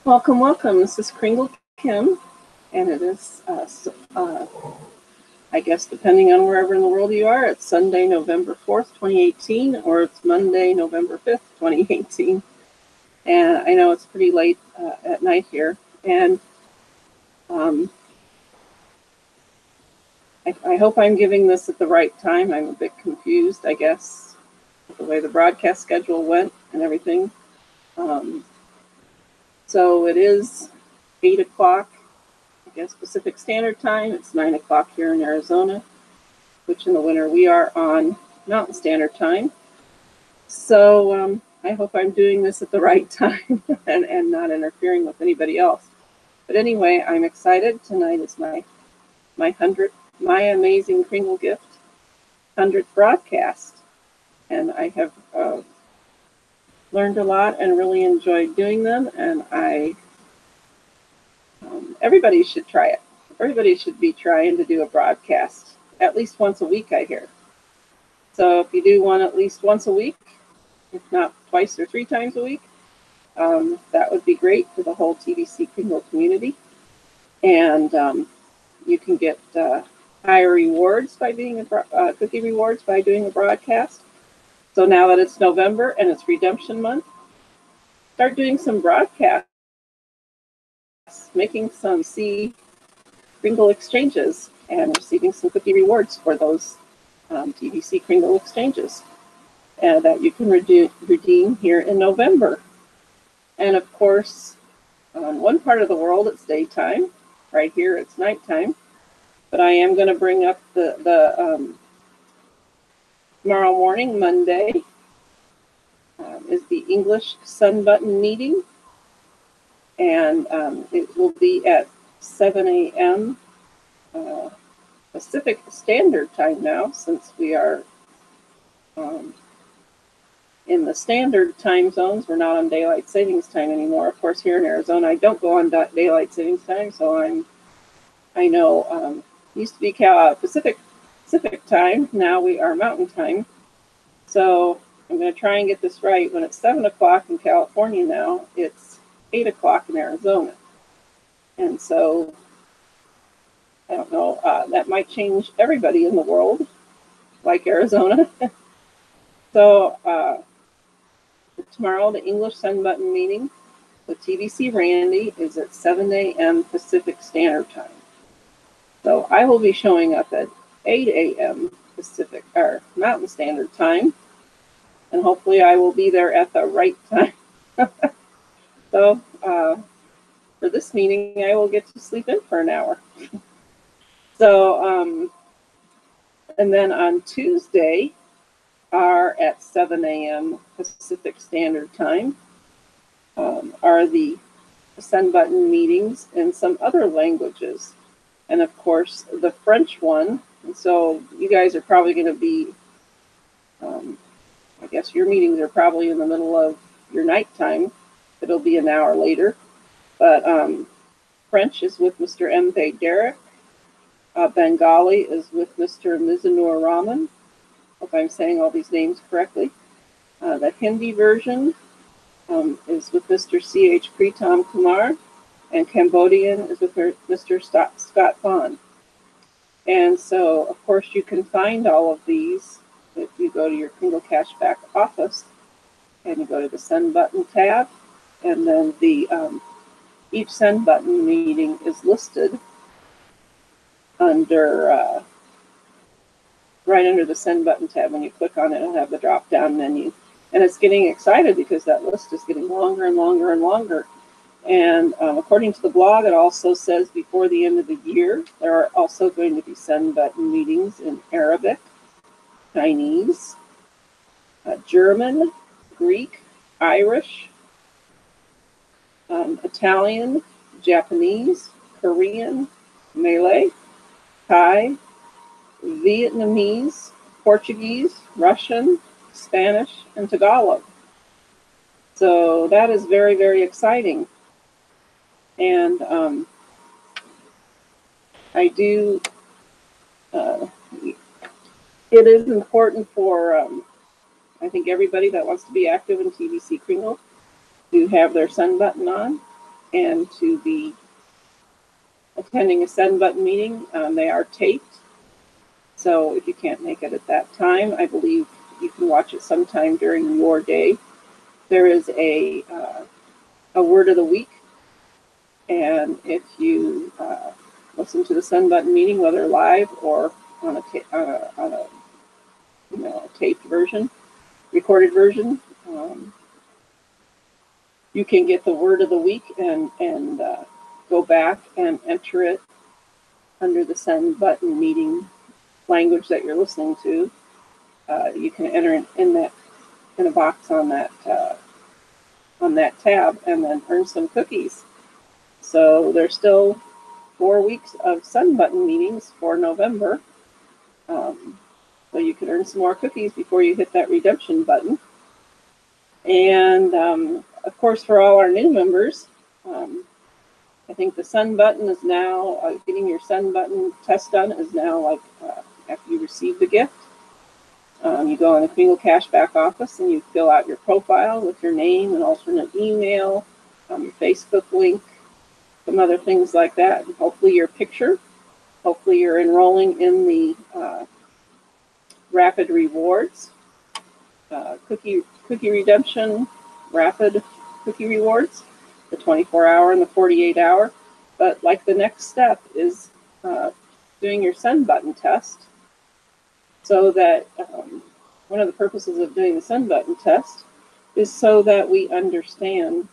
Welcome, welcome. This is Kringle Kim, and it is, I guess, depending on wherever in the world you are, it's Sunday, November 4th, 2018, or it's Monday, November 5th, 2018. And I know it's pretty late at night here, and I hope I'm giving this at the right time. I'm a bit confused, I guess, with the way the broadcast schedule went and everything. So it is 8 o'clock, I guess, Pacific Standard Time. It's 9 o'clock here in Arizona, which in the winter we are on Mountain Standard Time. So I hope I'm doing this at the right time and not interfering with anybody else. But anyway, I'm excited. Tonight is my amazing Kringle gift 100th broadcast, and I have learned a lot and really enjoyed doing them, and everybody should try it. Everybody should be trying to do a broadcast at least once a week, I hear. So if you do one at least once a week, if not twice or 3 times a week, that would be great for the whole TVC Kringle community. And you can get higher rewards by being cookie rewards by doing a broadcast. So now that it's November and it's Redemption Month, start doing some broadcasts, making some Kringle exchanges and receiving some cookie rewards for those TVC Kringle exchanges that you can redeem here in November. And of course, on one part of the world it's daytime. Right here it's nighttime. But I am going to bring up the tomorrow morning, Monday, is the English Sun Button meeting. And it will be at 7 a.m. Pacific Standard Time now, since we are in the standard time zones. We're not on daylight savings time anymore. Of course, here in Arizona, I don't go on daylight savings time, so I know used to be Pacific time. Now we are Mountain time. So I'm going to try and get this right. When it's 7 o'clock in California now, it's 8 o'clock in Arizona. And so I don't know, that might change everybody in the world, like Arizona. So tomorrow, the English Sun Button meeting with TVC Randy is at 7 a.m. Pacific Standard Time. So I will be showing up at 8 a.m. Pacific or Mountain Standard Time, and hopefully I will be there at the right time. So for this meeting, I will get to sleep in for an hour. So, and then on Tuesday are at 7 a.m. Pacific Standard Time are the Sun Button meetings in some other languages. And of course, the French one. And so you guys are probably going to be, I guess your meetings are probably in the middle of your nighttime. It'll be an hour later. But French is with Mr. M. Derek. Bengali is with Mr. Mizanur Rahman. Hope I'm saying all these names correctly. The Hindi version is with Mr. C.H. Pritam Kumar, and Cambodian is with Mr. Scott Bond. And so, of course, you can find all of these if you go to your Kringle Cashback office and you go to the Send Button tab, and then the each Send Button meeting is listed under right under the Send Button tab. When you click on it, it'll have the drop-down menu. And it's getting excited because that list is getting longer and longer and longer. And according to the blog, it also says before the end of the year, there are also going to be Send Button meetings in Arabic, Chinese, German, Greek, Irish, Italian, Japanese, Korean, Malay, Thai, Vietnamese, Portuguese, Russian, Spanish, and Tagalog. So that is very, very exciting. And I do, it is important for, I think, everybody that wants to be active in TVC Kringle to have their Send Button on. and to be attending a Send Button meeting. They are taped, so if you can't make it at that time, I believe you can watch it sometime during your day. There is a word of the week, and if you listen to the Send Button meeting, whether live or on a taped version, recorded version, you can get the word of the week and go back and enter it under the Send Button meeting language that you're listening to. You can enter it in a box on that tab, and then earn some cookies. So there's still 4 weeks of Send Button meetings for November. So you can earn some more cookies before you hit that redemption button. And of course, for all our new members, I think the Send Button is now, getting your Send Button test done is now like after you receive the gift. You go in the Kringle Cashback office and you fill out your profile with your name and alternate email, your Facebook link, some other things like that, and hopefully your picture. Hopefully you're enrolling in the Rapid Rewards, cookie redemption, Rapid Cookie Rewards, the 24-hour and the 48-hour. But like the next step is doing your Send Button test, so that one of the purposes of doing the Send Button test is so that we understand,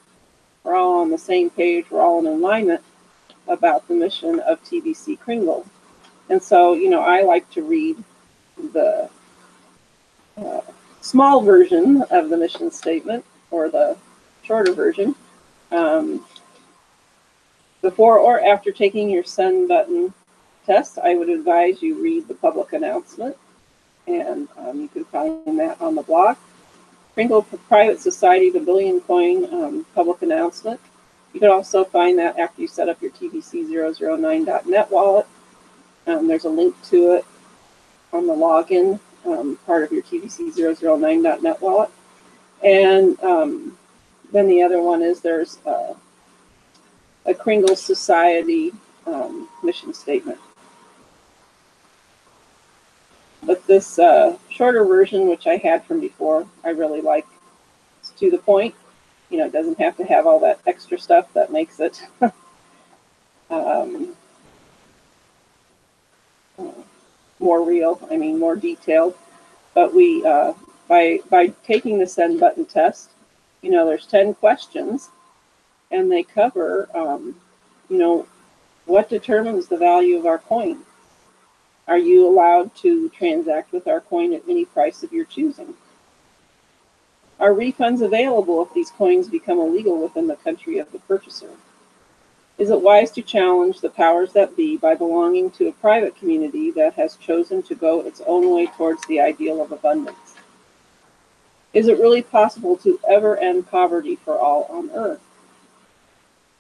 we're all on the same page, we're all in alignment about the mission of TBC Kringle. And so, I like to read the small version of the mission statement, or the shorter version, before or after taking your Send Button test. I would advise you read the public announcement, and you can find that on the blog. Kringle Private Society, the Billion Coin public announcement. You can also find that after you set up your TBC009.net wallet. There's a link to it on the login part of your TBC009.net wallet. And then the other one is there's a Kringle Society mission statement. But this shorter version, which I had from before, I really like. It's to the point. It doesn't have to have all that extra stuff that makes it more real, more detailed. But we, by taking the Send Button test, there's 10 questions, and they cover, what determines the value of our coin? Are you allowed to transact with our coin at any price of your choosing? Are refunds available if these coins become illegal within the country of the purchaser? Is it wise to challenge the powers that be by belonging to a private community that has chosen to go its own way towards the ideal of abundance? Is it really possible to ever end poverty for all on Earth?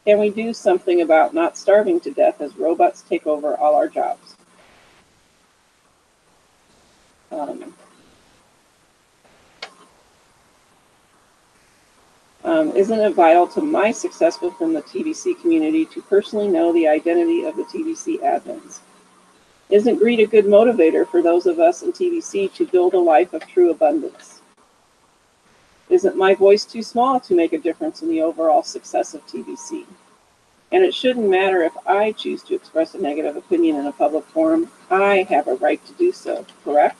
Can we do something about not starving to death as robots take over all our jobs? Isn't it vital to my success within the TBC community to personally know the identity of the TBC admins? Isn't greed a good motivator for those of us in TBC to build a life of true abundance? Isn't my voice too small to make a difference in the overall success of TBC? And it shouldn't matter if I choose to express a negative opinion in a public forum. I have a right to do so, correct?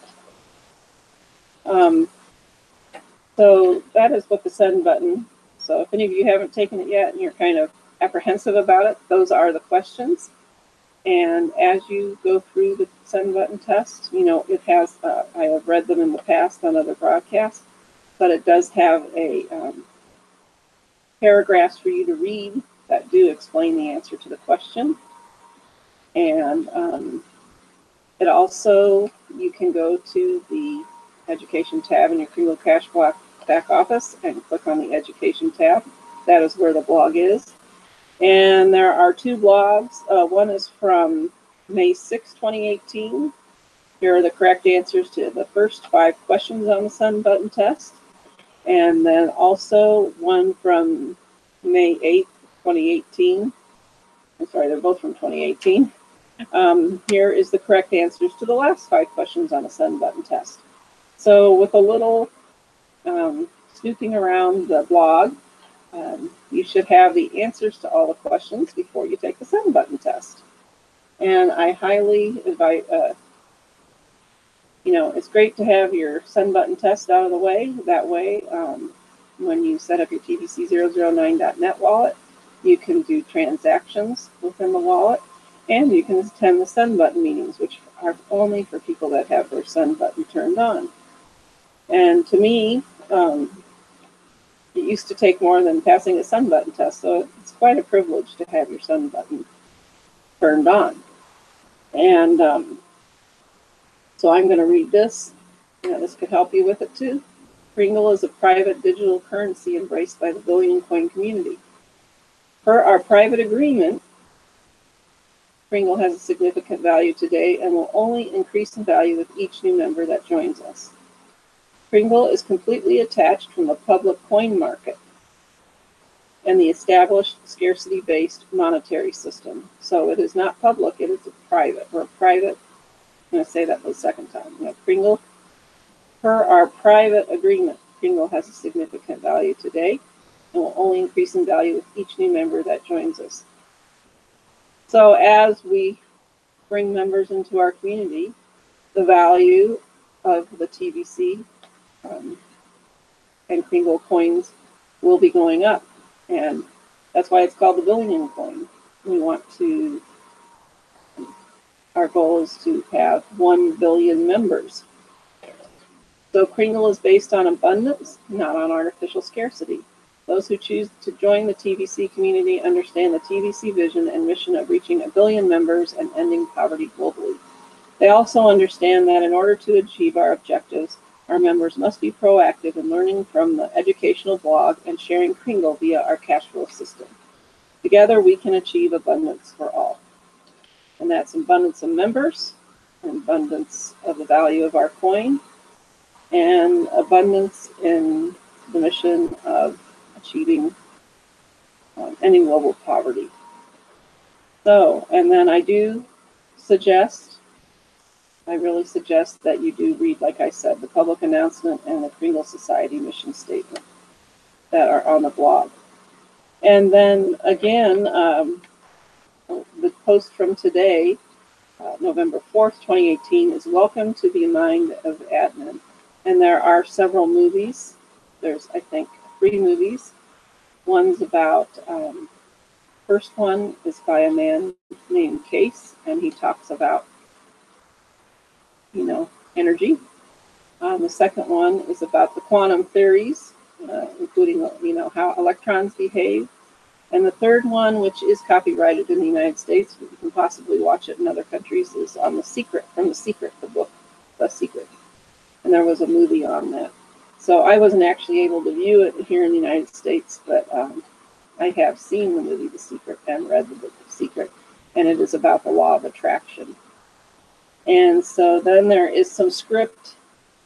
So that is what the Send Button. So if any of you haven't taken it yet and you're kind of apprehensive about it, those are the questions. And as you go through the Send Button test, it has, I have read them in the past on other broadcasts, but it does have a paragraphs for you to read that do explain the answer to the question. And it also, you can go to the Education tab in your Kringle Cashback back office and click on the Education tab. That is where the blog is. And there are 2 blogs. One is from May 6, 2018. Here are the correct answers to the first 5 questions on the Send Button test. And then also one from May 8th, 2018. I'm sorry, they're both from 2018. Here is the correct answers to the last 5 questions on the send button test. So with a little snooping around the blog, you should have the answers to all the questions before you take the send button test. And I highly invite, it's great to have your send button test out of the way. That way, when you set up your TBC009.net wallet, you can do transactions within the wallet, and you can attend the send button meetings, which are only for people that have their send button turned on. And to me, it used to take more than passing a send button test, so it's quite a privilege to have your send button turned on. And so I'm going to read this. This could help you with it too. Kringle is a private digital currency embraced by the billion coin community. Per our private agreement, Kringle has a significant value today and will only increase in value with each new member that joins us. Kringle is completely attached from the public coin market and the established scarcity-based monetary system. So it is not public, it is private. We're private. I'm going to say that for the second time. Kringle, per our private agreement, Kringle has a significant value today and will only increase in value with each new member that joins us. So as we bring members into our community, the value of the TBC and Kringle coins will be going up. And that's why it's called the billion coin. We want to, our goal is to have 1 billion members. So Kringle is based on abundance, not on artificial scarcity. Those who choose to join the TBC community understand the TBC vision and mission of reaching 1 billion members and ending poverty globally. They also understand that in order to achieve our objectives, our members must be proactive in learning from the educational blog and sharing Kringle via our cash flow system. Together, we can achieve abundance for all. And that's abundance of members, abundance of the value of our coin, and abundance in the mission of achieving ending global poverty. So, and then I do suggest, I really suggest that you do read, like I said, the public announcement and the Kringle Society mission statement that are on the blog. And then again, the post from today, November 4th, 2018, is Welcome to the Mind of Admin. And there are several movies. There's, I think, 3 movies. One's about, first one is by a man named Case, and he talks about, energy. The second one is about the quantum theories, including, how electrons behave. And the third one, which is copyrighted in the United States, but you can possibly watch it in other countries, is on The Secret, from The Secret, the book, The Secret. And there was a movie on that. So I wasn't actually able to view it here in the United States, but I have seen the movie The Secret and read the book The Secret, and it is about the law of attraction. And so then there is some script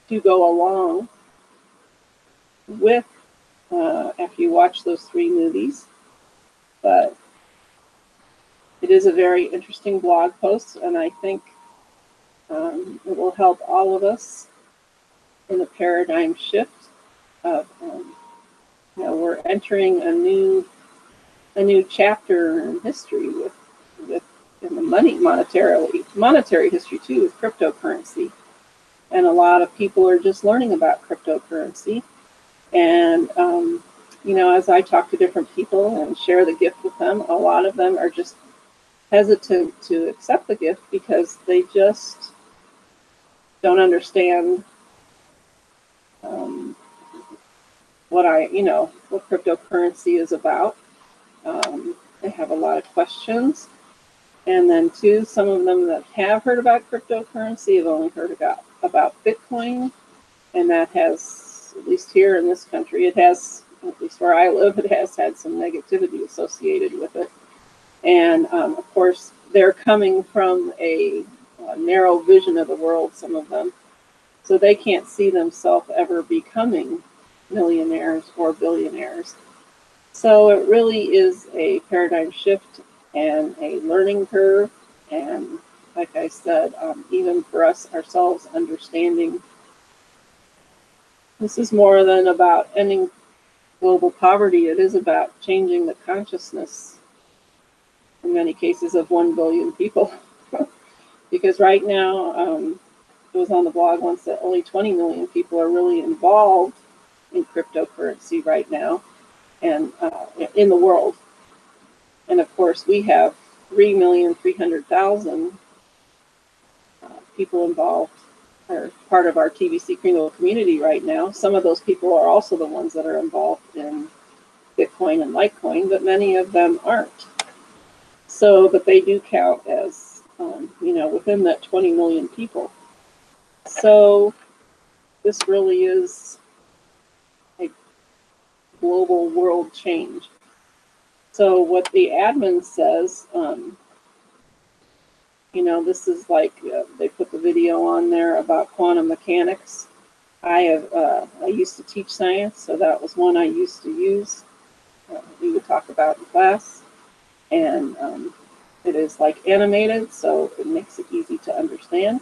to go along with after you watch those 3 movies. But it is a very interesting blog post, and I think it will help all of us in the paradigm shift of, we're entering a new chapter in history with in the monetary history too, with cryptocurrency. And a lot of people are just learning about cryptocurrency. And, as I talk to different people and share the gift with them, a lot of them are just hesitant to accept the gift because they just don't understand what cryptocurrency is about. They have a lot of questions. And then too, some of them that have heard about cryptocurrency have only heard about Bitcoin. And that has, at least here in this country, it has, at least where I live, it has had some negativity associated with it. And of course, they're coming from a narrow vision of the world, some of them. So they can't see themselves ever becoming millionaires or billionaires. So it really is a paradigm shift and a learning curve. And like I said, even for us ourselves, understanding this is more than about ending global poverty. It is about changing the consciousness, in many cases, of 1 billion people. Because right now, it was on the blog once that only 20 million people are really involved in cryptocurrency right now, and in the world. And of course, we have 3,300,000 people involved, or part of our TBC Kringle community right now. Some of those people are also the ones that are involved in Bitcoin and Litecoin, but many of them aren't. So, but they do count as, within that 20 million people. So this really is a global world change. So what the admin says, this is like, they put the video on there about quantum mechanics. I used to teach science, so that was one I used to use. We would talk about in class, and it is like animated, so it makes it easy to understand.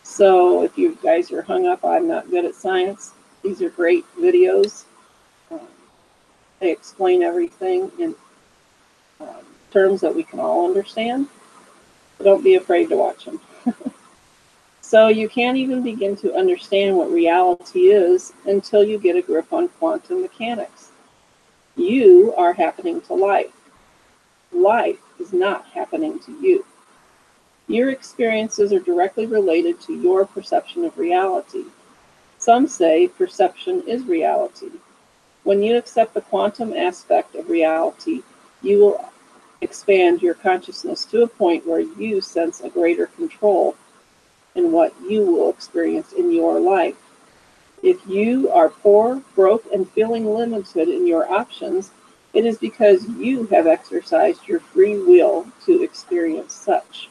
So if you guys are hung up, I'm not good at science, these are great videos. They explain everything in terms that we can all understand. So don't be afraid to watch them. So you can't even begin to understand what reality is until you get a grip on quantum mechanics. You are happening to life. Life is not happening to you. Your experiences are directly related to your perception of reality. Some say perception is reality. When you accept the quantum aspect of reality, you will expand your consciousness to a point where you sense a greater control in what you will experience in your life. If you are poor, broke, and feeling limited in your options, it is because you have exercised your free will to experience such.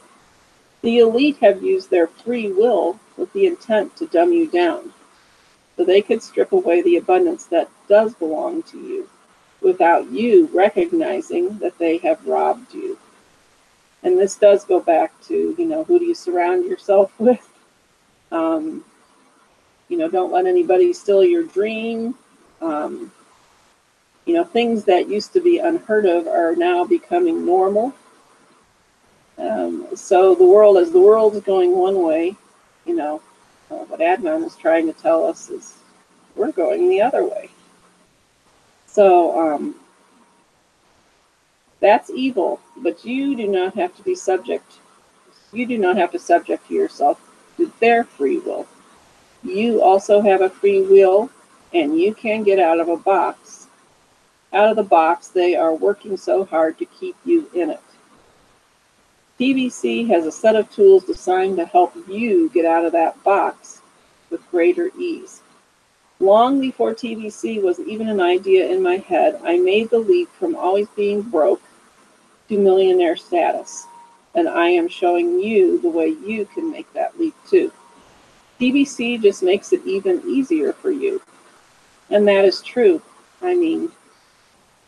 The elite have used their free will with the intent to dumb you down, so they could strip away the abundance that does belong to you, without you recognizing that they have robbed you. And this does go back to, who do you surround yourself with? Don't let anybody steal your dream. Things that used to be unheard of are now becoming normal. So as the world is going one way, what Adnan is trying to tell us is we're going the other way. So that's evil, but you do not have to be subject. You do not have to subject yourself to their free will. You also have a free will, and you can get out of a box. Out of the box they are working so hard to keep you in it. TBC has a set of tools designed to help you get out of that box with greater ease. Long before TBC was even an idea in my head, I made the leap from always being broke to millionaire status. And I am showing you the way you can make that leap too. TBC just makes it even easier for you. And that is true. I mean,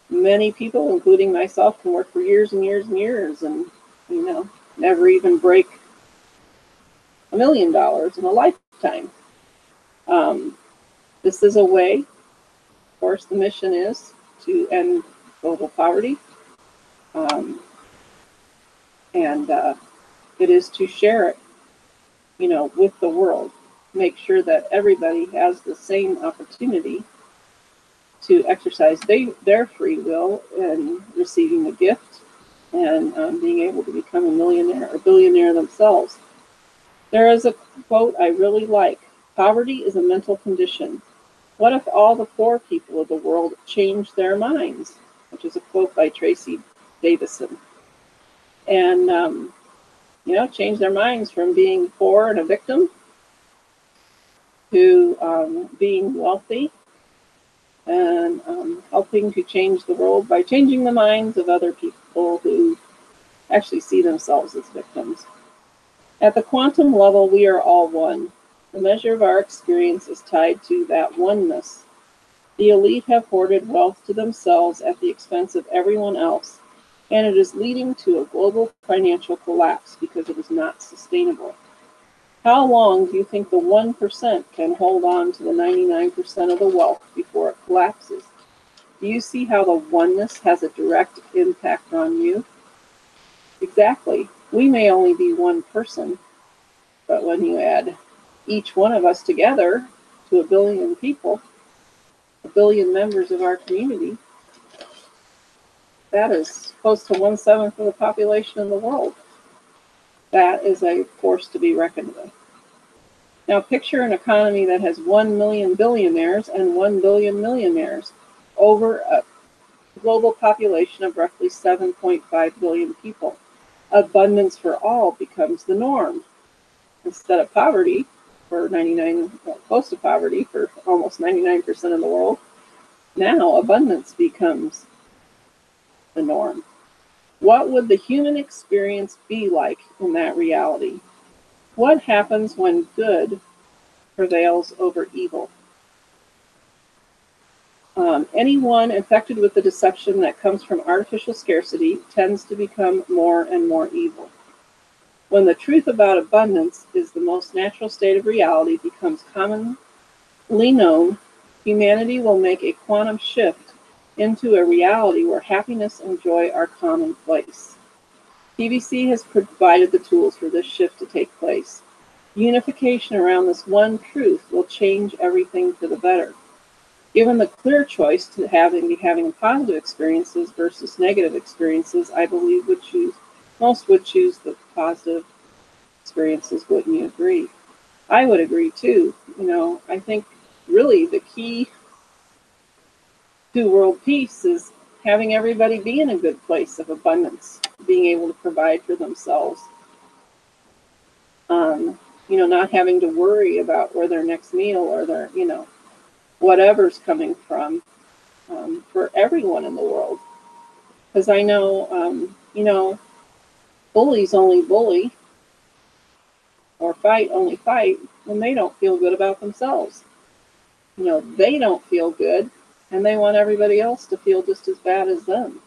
many people, including myself, can work for years and years and years and, never even break $1 million in a lifetime. This is a way, of course, the mission is to end global poverty. It is to share it, with the world. Make sure that everybody has the same opportunity to exercise their free will in receiving the gift and being able to become a millionaire or billionaire themselves. There is a quote I really like. Poverty is a mental condition. What if all the poor people of the world changed their minds? Which is a quote by Tracy Davison. And, change their minds from being poor and a victim to being wealthy and helping to change the world by changing the minds of other people who actually see themselves as victims. At the quantum level, we are all one. The measure of our experience is tied to that oneness. The elite have hoarded wealth to themselves at the expense of everyone else, and it is leading to a global financial collapse because it is not sustainable. How long do you think the 1% can hold on to the 99% of the wealth before it collapses? Do you see how the oneness has a direct impact on you? Exactly. We may only be one person, but when you add each one of us together to a billion people, a billion members of our community, that is close to 1/7 of the population in the world. That is a force to be reckoned with. Now picture an economy that has 1 million billionaires and 1 billion millionaires over a global population of roughly 7.5 billion people. Abundance for all becomes the norm. Instead of poverty for 99, well, close to poverty for almost 99% of the world, now abundance becomes the norm. What would the human experience be like in that reality? What happens when good prevails over evil? Anyone infected with the deception that comes from artificial scarcity tends to become more and more evil. When the truth about abundance is the most natural state of reality becomes commonly known, humanity will make a quantum shift into a reality where happiness and joy are commonplace. PVC has provided the tools for this shift to take place. Unification around this one truth will change everything for the better. Given the clear choice to having positive experiences versus negative experiences, I believe most would choose the positive experiences. Wouldn't you agree? I would agree too. I think really the key to world peace is having everybody be in a good place of abundance, being able to provide for themselves. Not having to worry about where their next meal or their, whatever's coming from, for everyone in the world. Because I know, bullies only bully or fight only fight when they don't feel good about themselves. They don't feel good and they want everybody else to feel just as bad as them.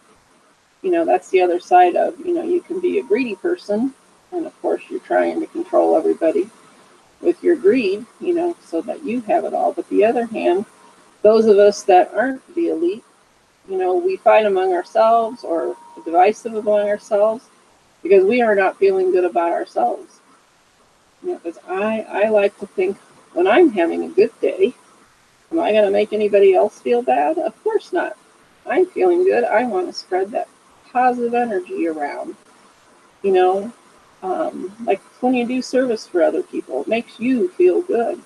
That's the other side of, you can be a greedy person, and of course you're trying to control everybody with your greed, so that you have it all. But the other hand, those of us that aren't the elite, we fight among ourselves or divisive among ourselves because we are not feeling good about ourselves. Because I like to think when I'm having a good day, am I going to make anybody else feel bad? Of course not. I'm feeling good. I want to spread that positive energy around. Like when you do service for other people, it makes you feel good.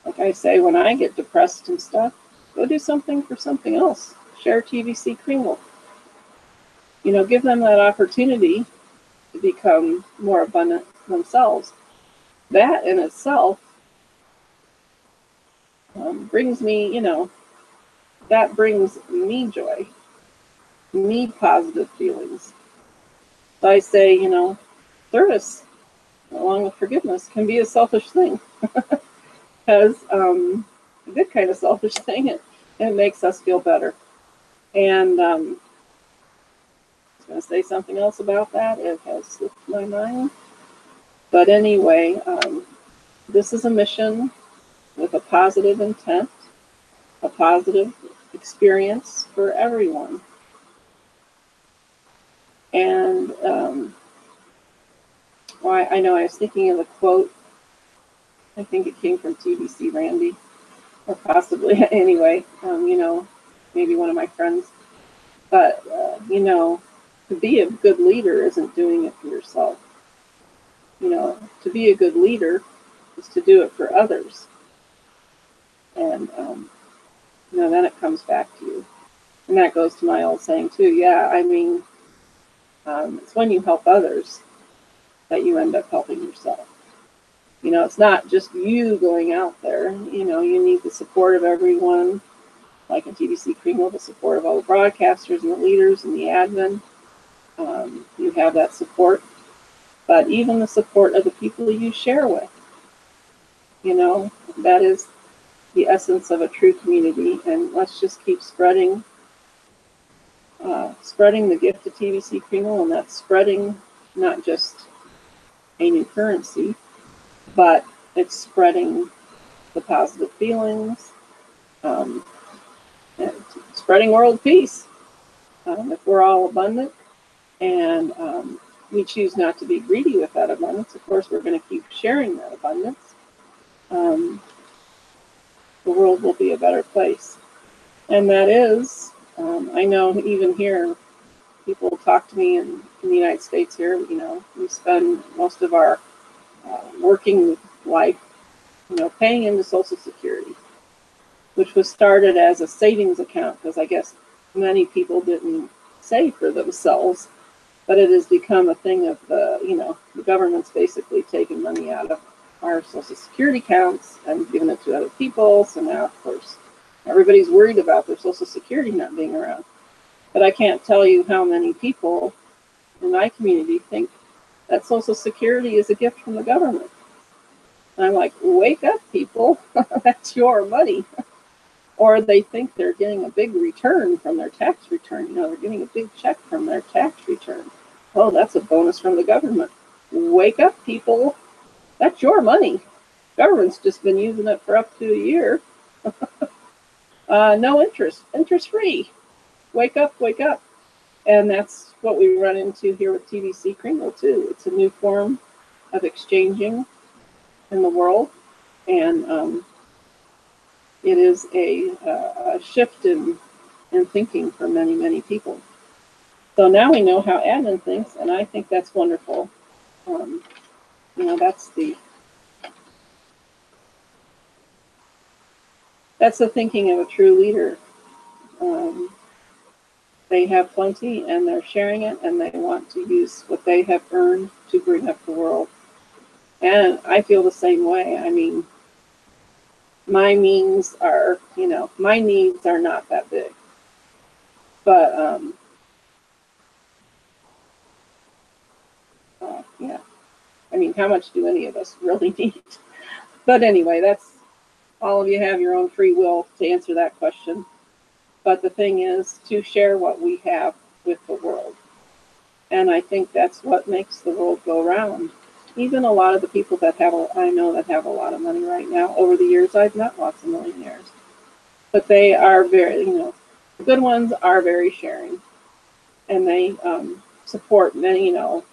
Like I say, when I get depressed and stuff, go do something for something else. Share TVC Kringle. Give them that opportunity to become more abundant themselves. That in itself brings me, that brings me joy, me positive feelings. So I say, service along with forgiveness can be a selfish thing. Because a good kind of selfish thing, it makes us feel better. And I was going to say something else about that. It has slipped my mind. But anyway, this is a mission with a positive intent, a positive experience for everyone. And I know I was thinking of a quote. I think it came from TBC Randy, or possibly anyway, maybe one of my friends. But, to be a good leader isn't doing it for yourself. To be a good leader is to do it for others. And, then it comes back to you. And that goes to my old saying too. Yeah, I mean, it's when you help others that you end up helping yourself. It's not just you going out there. You need the support of everyone, like in TBC Kringle, the support of all the broadcasters and the leaders and the admin. You have that support, but even the support of the people you share with. You know, that is the essence of a true community, and let's just keep spreading the gift of TBC Kringle, and that's spreading not just a new currency, but it's spreading the positive feelings, and spreading world peace. If we're all abundant and we choose not to be greedy with that abundance, of course, we're going to keep sharing that abundance. The world will be a better place. And that is, I know even here, people talk to me in the United States here, you know, we spend most of our working life, you know, paying into Social Security, which was started as a savings account because I guess many people didn't save for themselves, but it has become a thing of the, you know, the government's basically taking money out of our Social Security accounts and giving it to other people. So now, of course, everybody's worried about their Social Security not being around. But I can't tell you how many people in my community think that Social Security is a gift from the government. And I'm like, wake up, people. That's your money. Or they think they're getting a big return from their tax return. You know, they're getting a big check from their tax return. Oh, that's a bonus from the government. Wake up, people. That's your money. Government's just been using it for up to a year. No interest, interest-free. Wake up, wake up. And that's what we run into here with TBC Kringle too. It's a new form of exchanging in the world. And it is a shift in thinking for many, many people. So now we know how admin thinks, and I think that's wonderful. You know, that's the thinking of a true leader. They have plenty, and they're sharing it, and they want to use what they have earned to bring up the world. And I feel the same way. I mean, my means are, you know, my needs are not that big. But, yeah, I mean, how much do any of us really need? But anyway, that's, all of you have your own free will to answer that question. But the thing is to share what we have with the world. And I think that's what makes the world go round. Even a lot of the people that I know that have a lot of money right now, over the years I've met lots of millionaires. But they are very, you know, the good ones are very sharing. And they support many, you know,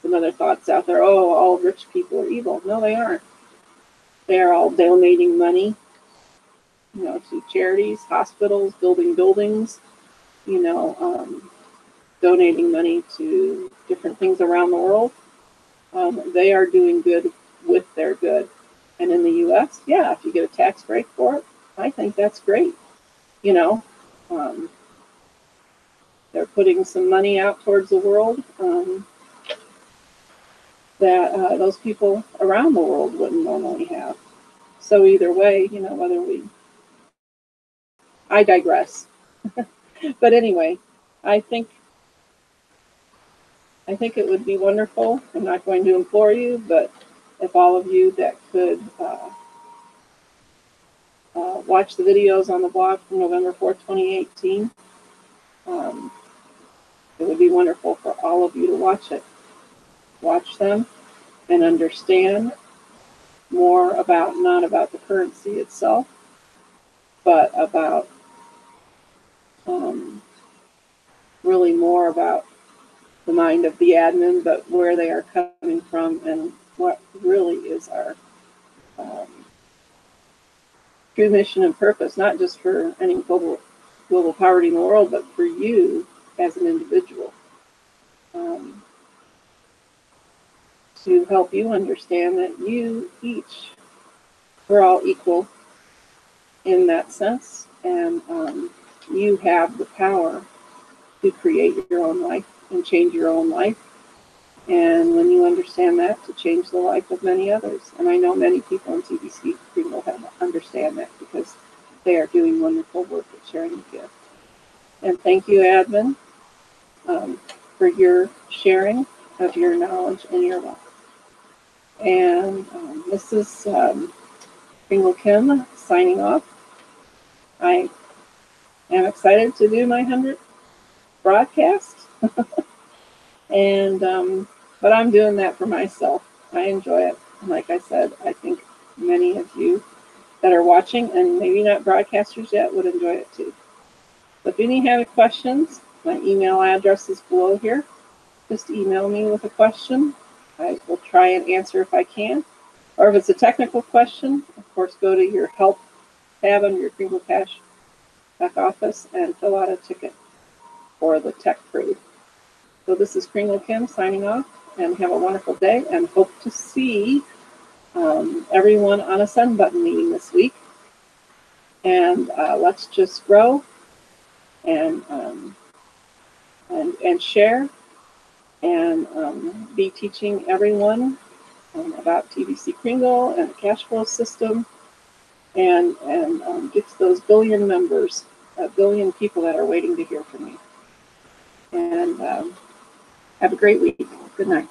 some other thoughts out there, oh, all rich people are evil. No, they aren't. They are all donating money, you know, to charities, hospitals, building buildings, you know, donating money to different things around the world. They are doing good with their good. And in the U.S., yeah, if you get a tax break for it, I think that's great. You know, they're putting some money out towards the world that those people around the world wouldn't normally have. So either way, you know, I digress. But anyway, I think it would be wonderful. I'm not going to implore you, but if all of you that could watch the videos on the blog from November 4th, 2018, it would be wonderful for all of you to watch it. Watch them and understand more about, not about the currency itself, but about really more about the mind of the admin, but where they are coming from and what really is our true mission and purpose, not just for any global poverty in the world, but for you as an individual. To help you understand that you each, we're all equal in that sense, and you have the power to create your own life and change your own life. And when you understand that, to change the life of many others. And I know many people in TBC Kringle understand that because they are doing wonderful work at sharing the gift. And thank you, admin, for your sharing of your knowledge and your wealth. And this is Kringle Kim signing off. I am excited to do my 100th broadcast. And but I'm doing that for myself. I enjoy it. Like I said, I think many of you that are watching and maybe not broadcasters yet would enjoy it too. So if any have any questions, my email address is below here. Just email me with a question. I will try and answer if I can. Or if it's a technical question, of course, go to your help tab under your Kringle Cash back office and fill out a ticket for the tech crew. So this is Kringle Kim signing off, and have a wonderful day, and hope to see everyone on a Send Button meeting this week. And let's just grow and share and be teaching everyone about TBC Kringle and the cash flow system, and get to those billion members, a billion people that are waiting to hear from me. And have a great week. Good night.